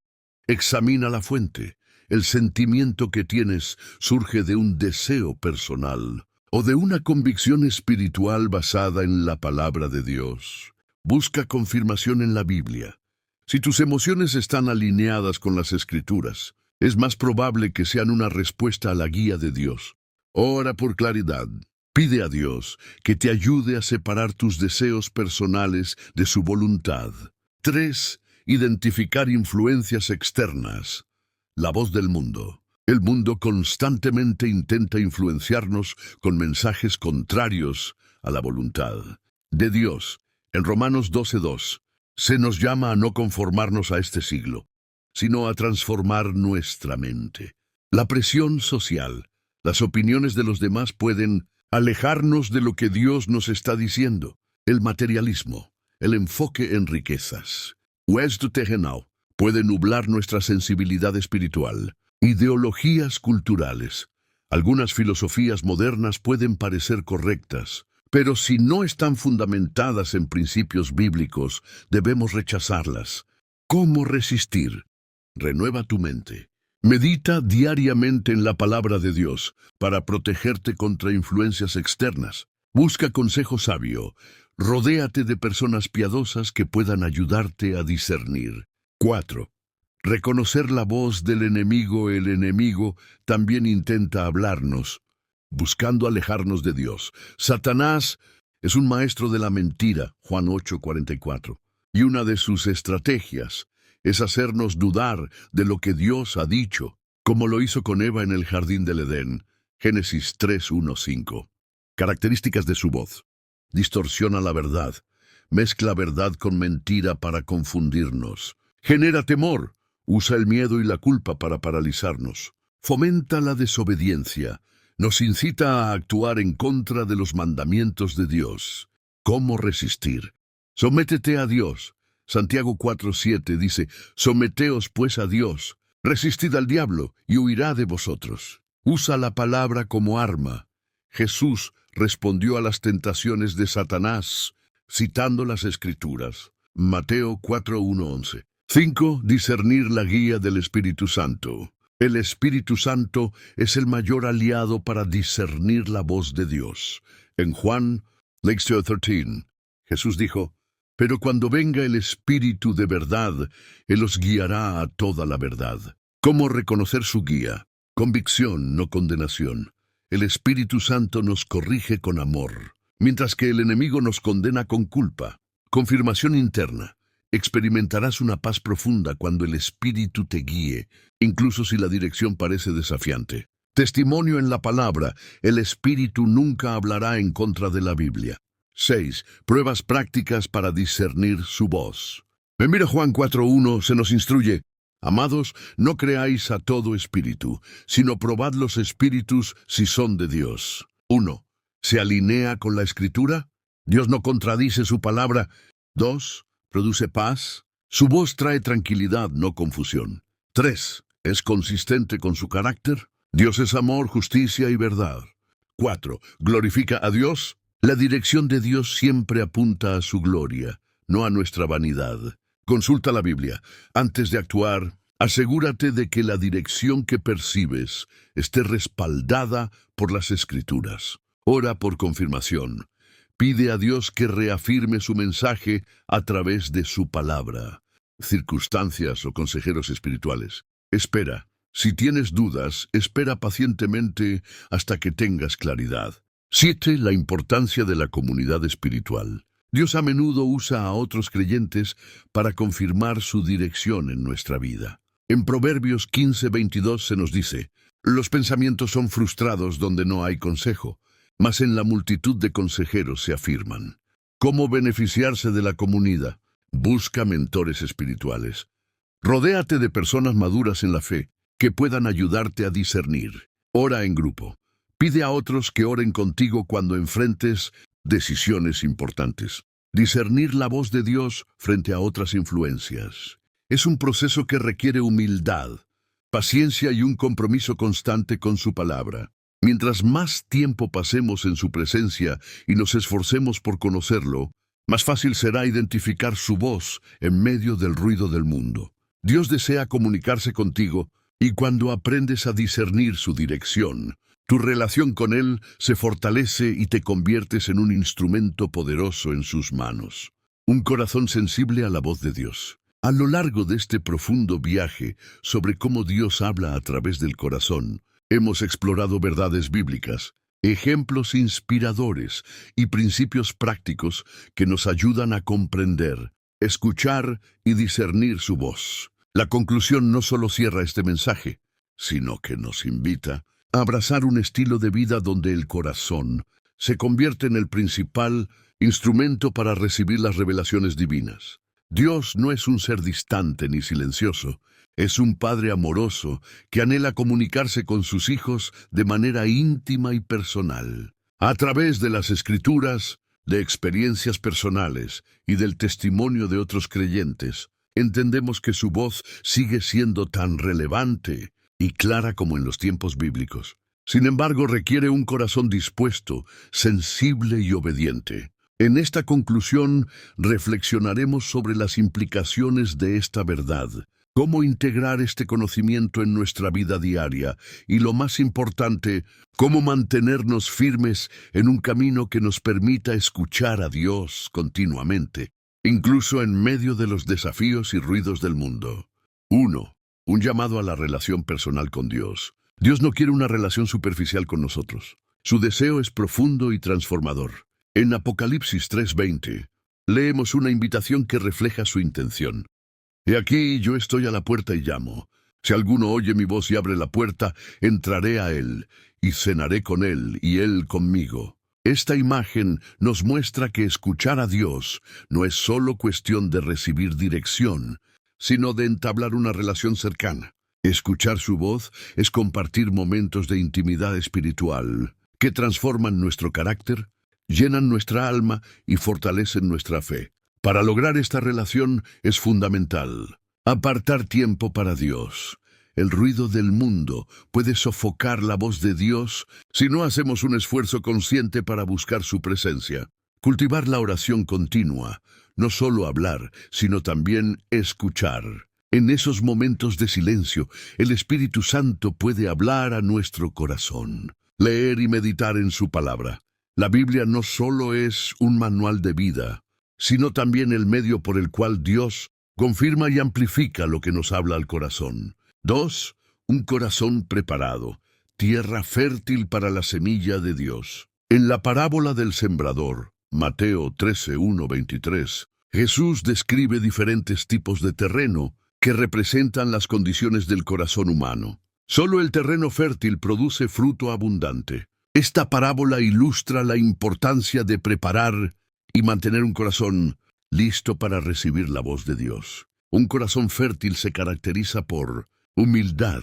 Examina la fuente. El sentimiento que tienes surge de un deseo personal o de una convicción espiritual basada en la palabra de Dios. Busca confirmación en la Biblia. Si tus emociones están alineadas con las Escrituras, es más probable que sean una respuesta a la guía de Dios. Ora por claridad. Pide a Dios que te ayude a separar tus deseos personales de su voluntad. 3. Identificar influencias externas. La voz del mundo. El mundo constantemente intenta influenciarnos con mensajes contrarios a la voluntad de Dios. En Romanos 12:2, se nos llama a no conformarnos a este siglo, sino a transformar nuestra mente. La presión social, las opiniones de los demás pueden alejarnos de lo que Dios nos está diciendo. El materialismo, el enfoque en riquezas, puede nublar nuestra sensibilidad espiritual. Ideologías culturales. Algunas filosofías modernas pueden parecer correctas, pero si no están fundamentadas en principios bíblicos, debemos rechazarlas. ¿Cómo resistir? Renueva tu mente. Medita diariamente en la palabra de Dios para protegerte contra influencias externas. Busca consejo sabio. Rodéate de personas piadosas que puedan ayudarte a discernir. 4. Reconocer la voz del enemigo. El enemigo también intenta hablarnos, buscando alejarnos de Dios. Satanás es un maestro de la mentira, Juan 8:44, y una de sus estrategias es hacernos dudar de lo que Dios ha dicho, como lo hizo con Eva en el jardín del Edén, Génesis 3:1-5. Características de su voz. Distorsiona la verdad, mezcla verdad con mentira para confundirnos. Genera temor, usa el miedo y la culpa para paralizarnos. Fomenta la desobediencia, nos incita a actuar en contra de los mandamientos de Dios. ¿Cómo resistir? Sométete a Dios. Santiago 4:7 dice: someteos pues a Dios, resistid al diablo y huirá de vosotros. Usa la palabra como arma. Jesús respondió a las tentaciones de Satanás, citando las Escrituras. Mateo 4:1-11. 5. Discernir la guía del Espíritu Santo. El Espíritu Santo es el mayor aliado para discernir la voz de Dios. En Juan 13, Jesús dijo: pero cuando venga el Espíritu de verdad, Él os guiará a toda la verdad. ¿Cómo reconocer su guía? Convicción, no condenación. El Espíritu Santo nos corrige con amor, mientras que el enemigo nos condena con culpa. Confirmación interna. Experimentarás una paz profunda cuando el Espíritu te guíe, incluso si la dirección parece desafiante. Testimonio en la palabra. El Espíritu nunca hablará en contra de la Biblia. 6. Pruebas prácticas para discernir su voz. En Juan 4:1 se nos instruye: amados, no creáis a todo espíritu, sino probad los espíritus si son de Dios. 1. ¿Se alinea con la Escritura? Dios no contradice su palabra. 2. ¿Produce paz? Su voz trae tranquilidad, no confusión. 3. ¿Es consistente con su carácter? Dios es amor, justicia y verdad. 4. ¿Glorifica a Dios? La dirección de Dios siempre apunta a su gloria, no a nuestra vanidad. Consulta la Biblia. Antes de actuar, asegúrate de que la dirección que percibes esté respaldada por las Escrituras. Ora por confirmación. Pide a Dios que reafirme su mensaje a través de su palabra. Circunstancias o consejeros espirituales. Espera. Si tienes dudas, espera pacientemente hasta que tengas claridad. 7. La importancia de la comunidad espiritual. Dios a menudo usa a otros creyentes para confirmar su dirección en nuestra vida. En Proverbios 15:22 se nos dice: los pensamientos son frustrados donde no hay consejo, mas en la multitud de consejeros se afirman. ¿Cómo beneficiarse de la comunidad? Busca mentores espirituales. Rodéate de personas maduras en la fe que puedan ayudarte a discernir. Ora en grupo. Pide a otros que oren contigo cuando enfrentes decisiones importantes. Discernir la voz de Dios frente a otras influencias es un proceso que requiere humildad, paciencia y un compromiso constante con su palabra. Mientras más tiempo pasemos en su presencia y nos esforcemos por conocerlo, más fácil será identificar su voz en medio del ruido del mundo. Dios desea comunicarse contigo y cuando aprendes a discernir su dirección, tu relación con Él se fortalece y te conviertes en un instrumento poderoso en sus manos. Un corazón sensible a la voz de Dios. A lo largo de este profundo viaje sobre cómo Dios habla a través del corazón, hemos explorado verdades bíblicas, ejemplos inspiradores y principios prácticos que nos ayudan a comprender, escuchar y discernir su voz. La conclusión no solo cierra este mensaje, sino que nos invita a abrazar un estilo de vida donde el corazón se convierte en el principal instrumento para recibir las revelaciones divinas. Dios no es un ser distante ni silencioso, es un Padre amoroso que anhela comunicarse con sus hijos de manera íntima y personal. A través de las Escrituras, de experiencias personales y del testimonio de otros creyentes, entendemos que su voz sigue siendo tan relevante y clara como en los tiempos bíblicos. Sin embargo, requiere un corazón dispuesto, sensible y obediente. En esta conclusión, reflexionaremos sobre las implicaciones de esta verdad, cómo integrar este conocimiento en nuestra vida diaria y, lo más importante, cómo mantenernos firmes en un camino que nos permita escuchar a Dios continuamente, incluso en medio de los desafíos y ruidos del mundo. 1. Un llamado a la relación personal con Dios. Dios no quiere una relación superficial con nosotros. Su deseo es profundo y transformador. En Apocalipsis 3:20, leemos una invitación que refleja su intención. He aquí, yo estoy a la puerta y llamo. Si alguno oye mi voz y abre la puerta, entraré a él, y cenaré con él, y él conmigo. Esta imagen nos muestra que escuchar a Dios no es solo cuestión de recibir dirección, sino de entablar una relación cercana. Escuchar su voz es compartir momentos de intimidad espiritual que transforman nuestro carácter, llenan nuestra alma y fortalecen nuestra fe. Para lograr esta relación es fundamental apartar tiempo para Dios. El ruido del mundo puede sofocar la voz de Dios si no hacemos un esfuerzo consciente para buscar su presencia. Cultivar la oración continua, no solo hablar, sino también escuchar. En esos momentos de silencio, el Espíritu Santo puede hablar a nuestro corazón. Leer y meditar en su palabra. La Biblia no solo es un manual de vida, sino también el medio por el cual Dios confirma y amplifica lo que nos habla al corazón. 2. Un corazón preparado, tierra fértil para la semilla de Dios. En la parábola del sembrador, Mateo 13:1-23, Jesús describe diferentes tipos de terreno que representan las condiciones del corazón humano. Solo el terreno fértil produce fruto abundante. Esta parábola ilustra la importancia de preparar y mantener un corazón listo para recibir la voz de Dios. Un corazón fértil se caracteriza por humildad,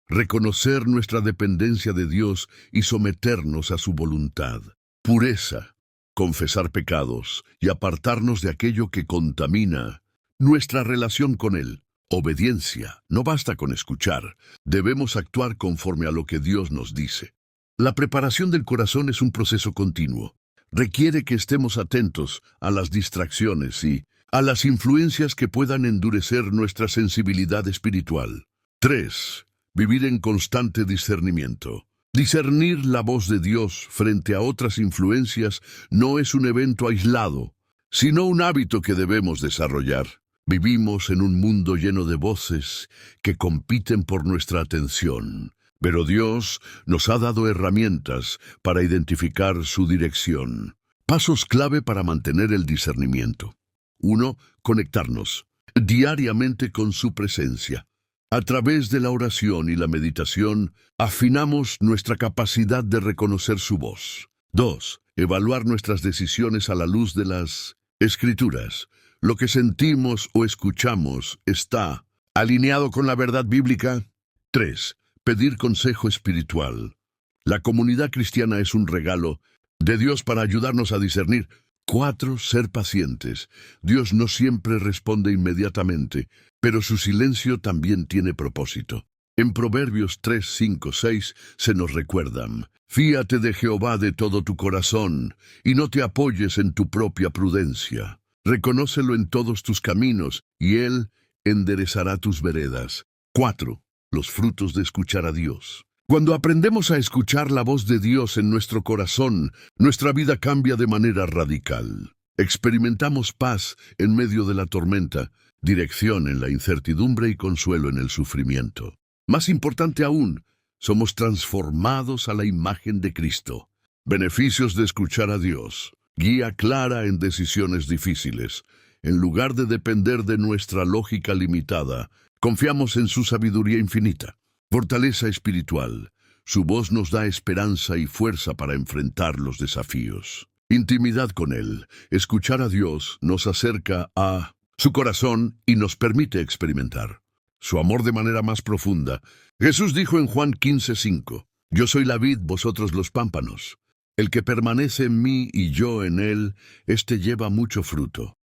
reconocer nuestra dependencia de Dios y someternos a su voluntad. Pureza, confesar pecados y apartarnos de aquello que contamina nuestra relación con Él. Obediencia, no basta con escuchar, debemos actuar conforme a lo que Dios nos dice. La preparación del corazón es un proceso continuo. Requiere que estemos atentos a las distracciones y a las influencias que puedan endurecer nuestra sensibilidad espiritual. 3. Vivir en constante discernimiento. Discernir la voz de Dios frente a otras influencias no es un evento aislado, sino un hábito que debemos desarrollar. Vivimos en un mundo lleno de voces que compiten por nuestra atención, pero Dios nos ha dado herramientas para identificar su dirección. Pasos clave para mantener el discernimiento. 1. Conectarnos diariamente con su presencia. A través de la oración y la meditación, afinamos nuestra capacidad de reconocer su voz. 2. evaluar nuestras decisiones a la luz de las Escrituras. Lo que sentimos o escuchamos está alineado con la verdad bíblica. 3. Pedir consejo espiritual. La comunidad cristiana es un regalo de Dios para ayudarnos a discernir. 4. Ser pacientes. Dios no siempre responde inmediatamente, pero su silencio también tiene propósito. En Proverbios 3, 5, 6 se nos recuerdan: fíate de Jehová de todo tu corazón, y no te apoyes en tu propia prudencia. Reconócelo en todos tus caminos, y Él enderezará tus veredas. 4. Los frutos de escuchar a Dios. Cuando aprendemos a escuchar la voz de Dios en nuestro corazón, nuestra vida cambia de manera radical. Experimentamos paz en medio de la tormenta, dirección en la incertidumbre y consuelo en el sufrimiento. Más importante aún, somos transformados a la imagen de Cristo. Beneficios de escuchar a Dios. Guía clara en decisiones difíciles. En lugar de depender de nuestra lógica limitada, confiamos en su sabiduría infinita. Fortaleza espiritual. Su voz nos da esperanza y fuerza para enfrentar los desafíos. Intimidad con Él. Escuchar a Dios nos acerca a su corazón y nos permite experimentar su amor de manera más profunda. Jesús dijo en Juan 15:5, yo soy la vid, vosotros los pámpanos. El que permanece en mí y yo en él, éste lleva mucho fruto,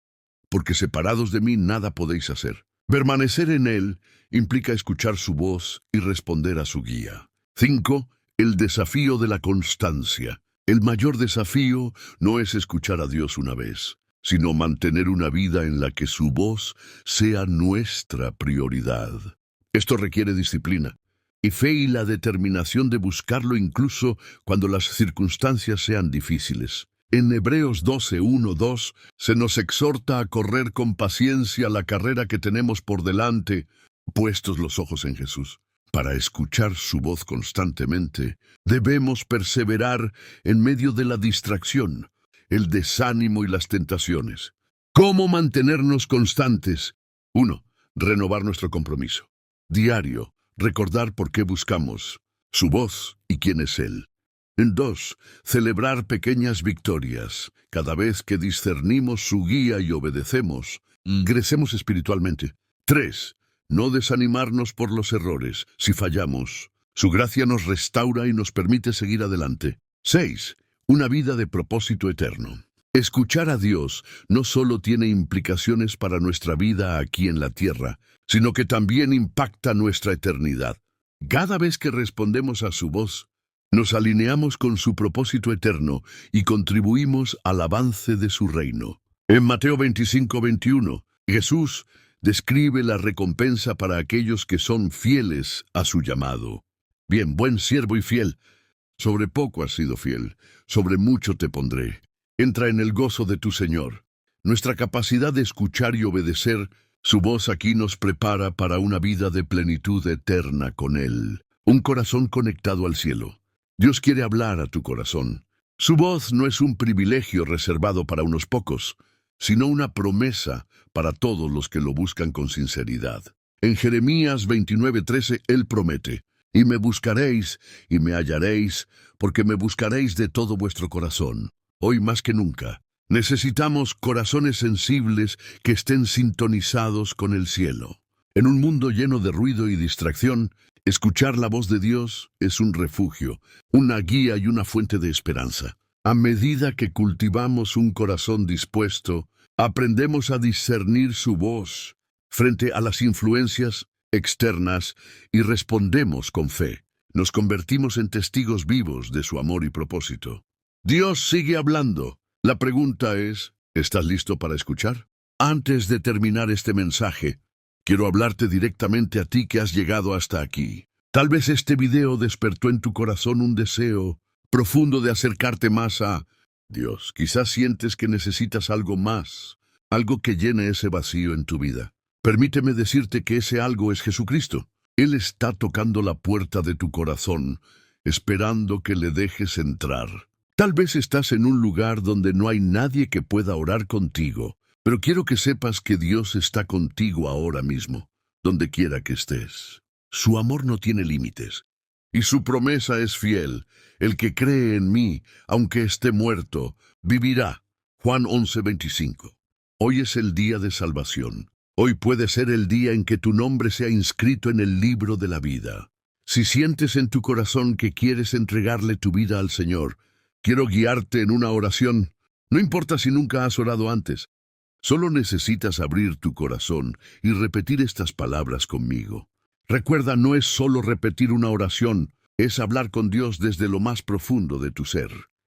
porque separados de mí nada podéis hacer. Permanecer en él implica escuchar su voz y responder a su guía. 5. El desafío de la constancia. El mayor desafío no es escuchar a Dios una vez, sino mantener una vida en la que su voz sea nuestra prioridad. Esto requiere disciplina y fe y la determinación de buscarlo incluso cuando las circunstancias sean difíciles. En Hebreos 12:1-2 se nos exhorta a correr con paciencia la carrera que tenemos por delante, puestos los ojos en Jesús. Para escuchar su voz constantemente, debemos perseverar en medio de la distracción, el desánimo y las tentaciones. ¿Cómo mantenernos constantes? 1. Renovar nuestro compromiso diario, recordar por qué buscamos su voz y quién es Él. 2. Celebrar pequeñas victorias. Cada vez que discernimos su guía y obedecemos, crecemos espiritualmente. 3. No desanimarnos por los errores. Si fallamos, su gracia nos restaura y nos permite seguir adelante. 6. Una vida de propósito eterno. Escuchar a Dios no solo tiene implicaciones para nuestra vida aquí en la tierra, sino que también impacta nuestra eternidad. Cada vez que respondemos a su voz, nos alineamos con su propósito eterno y contribuimos al avance de su reino. En Mateo 25:21, Jesús describe la recompensa para aquellos que son fieles a su llamado. Bien, buen siervo y fiel. Sobre poco has sido fiel, sobre mucho te pondré. Entra en el gozo de tu Señor. Nuestra capacidad de escuchar y obedecer su voz aquí nos prepara para una vida de plenitud eterna con Él. Un corazón conectado al cielo. Dios quiere hablar a tu corazón. Su voz no es un privilegio reservado para unos pocos, sino una promesa para todos los que lo buscan con sinceridad. En Jeremías 29:13 Él promete: y me buscaréis y me hallaréis, porque me buscaréis de todo vuestro corazón. Hoy más que nunca, necesitamos corazones sensibles que estén sintonizados con el cielo. En un mundo lleno de ruido y distracción, escuchar la voz de Dios es un refugio, una guía y una fuente de esperanza. A medida que cultivamos un corazón dispuesto, aprendemos a discernir su voz frente a las influencias externas y respondemos con fe. Nos convertimos en testigos vivos de su amor y propósito. Dios sigue hablando. La pregunta es, ¿estás listo para escuchar? Antes de terminar este mensaje, quiero hablarte directamente a ti que has llegado hasta aquí. Tal vez este video despertó en tu corazón un deseo profundo de acercarte más a Dios. Quizás sientes que necesitas algo más, algo que llene ese vacío en tu vida. Permíteme decirte que ese algo es Jesucristo. Él está tocando la puerta de tu corazón, esperando que le dejes entrar. Tal vez estás en un lugar donde no hay nadie que pueda orar contigo, pero quiero que sepas que Dios está contigo ahora mismo, donde quiera que estés. Su amor no tiene límites. y su promesa es fiel. El que cree en mí, aunque esté muerto, vivirá. Juan 11:25. Hoy es el día de salvación. Hoy puede ser el día en que tu nombre sea inscrito en el libro de la vida. Si sientes en tu corazón que quieres entregarle tu vida al Señor, quiero guiarte en una oración. No importa si nunca has orado antes. Solo necesitas abrir tu corazón y repetir estas palabras conmigo. Recuerda, no es solo repetir una oración, es hablar con Dios desde lo más profundo de tu ser.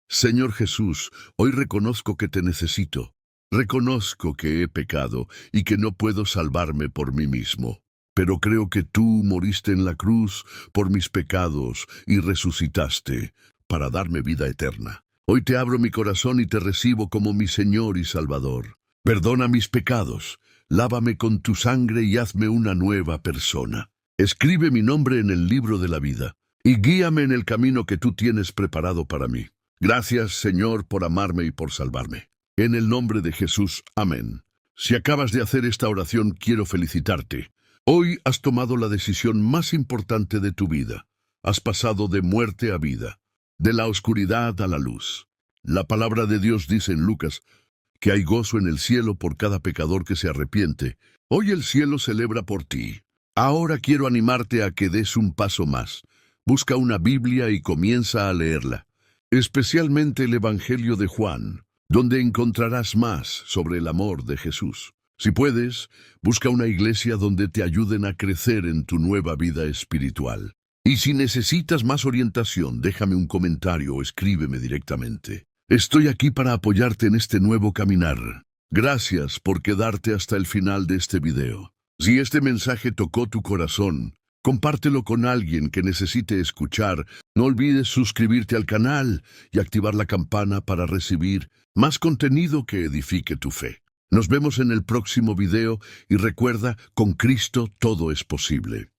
Señor Jesús, hoy reconozco que te necesito. Reconozco que he pecado y que no puedo salvarme por mí mismo. Pero creo que tú moriste en la cruz por mis pecados y resucitaste para darme vida eterna. Hoy te abro mi corazón y te recibo como mi Señor y Salvador. Perdona mis pecados, lávame con tu sangre y hazme una nueva persona. Escribe mi nombre en el libro de la vida y guíame en el camino que tú tienes preparado para mí. Gracias, Señor, por amarme y por salvarme. En el nombre de Jesús, amén. Si acabas de hacer esta oración, quiero felicitarte. Hoy has tomado la decisión más importante de tu vida. Has pasado de muerte a vida, de la oscuridad a la luz. La palabra de Dios dice en Lucas que hay gozo en el cielo por cada pecador que se arrepiente. Hoy el cielo celebra por ti. Ahora quiero animarte a que des un paso más. Busca una Biblia y comienza a leerla, especialmente el Evangelio de Juan, donde encontrarás más sobre el amor de Jesús. Si puedes, busca una iglesia donde te ayuden a crecer en tu nueva vida espiritual. Y si necesitas más orientación, déjame un comentario o escríbeme directamente. Estoy aquí para apoyarte en este nuevo caminar. Gracias por quedarte hasta el final de este video. Si este mensaje tocó tu corazón, compártelo con alguien que necesite escuchar. No olvides suscribirte al canal y activar la campana para recibir más contenido que edifique tu fe. Nos vemos en el próximo video y recuerda, con Cristo todo es posible.